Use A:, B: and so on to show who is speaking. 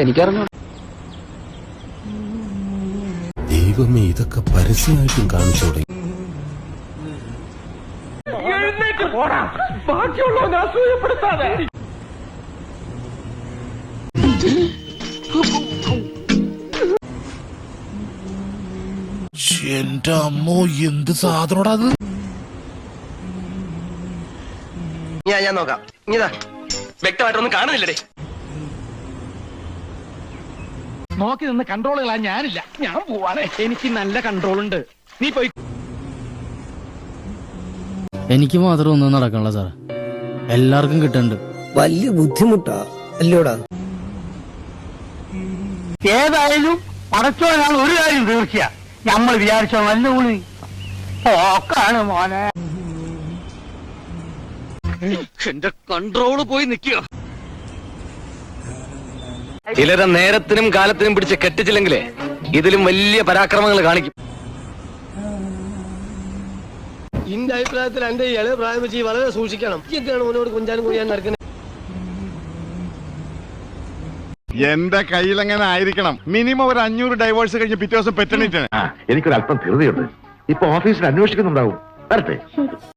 A: എനിക്കറിഞ്ഞു.
B: ദൈവമേ, ഇതൊക്കെ പരസ്യമായിട്ടും കാണിച്ചു തുടങ്ങി.
C: എന്റെ അമ്മോ, എന്ത് സാധനോടാ അത്?
D: ഞാൻ നോക്കാം. ഇതാ വ്യക്തമായിട്ടൊന്നും കാണുന്നില്ലേ?
E: നോക്കി നിന്ന് കൺട്രോളുകളാ ഞാനില്ല. ഞാൻ പോവാണ്. എനിക്ക് നല്ല കൺട്രോൾ ഉണ്ട്. നീ പോയി.
F: എനിക്ക് മാത്രം ഒന്നും നടക്കണല്ലോ സാർ, എല്ലാവർക്കും കിട്ടുന്നുണ്ട്.
D: വലിയ ബുദ്ധിമുട്ടാ അല്ലോടാ.
E: ഏതായാലും പടച്ചോനാണ് ഒരു കാര്യം തീർച്ച. നമ്മൾ വിചാരിച്ചോ നല്ല ഊണി പോക്കാണ് മോനെ. എന്റെ കൺട്രോള് പോയി നിൽക്കുക.
D: ചിലരെ നേരത്തിനും കാലത്തിനും പിടിച്ച് കെട്ടിച്ചില്ലെങ്കിലേ ഇതിലും വലിയ പരാക്രമങ്ങൾ കാണിക്കും.
G: എന്റെ അഭിപ്രായത്തിൽ എന്റെ ഇളയ പ്രായം വെച്ച് വളരെ സൂക്ഷിക്കണം. എന്തിനാണ് മുന്നോട്ട് കുഞ്ചാനും കുഴിയാൻ നടക്കുന്നത്?
H: എന്റെ കയ്യിലെങ്ങനെ ആയിരിക്കണം? മിനിമം ഒരു 500 ഡൈവേഴ്സ് കഴിഞ്ഞ് പിറ്റേ ദിവസം പെറ്റണിട്ടാണ്.
I: എനിക്കൊരല്പം ധൃതിയുണ്ട്. ഇപ്പൊ ഓഫീസിൽ അന്വേഷിക്കുന്നുണ്ടാവും. വരട്ടെ.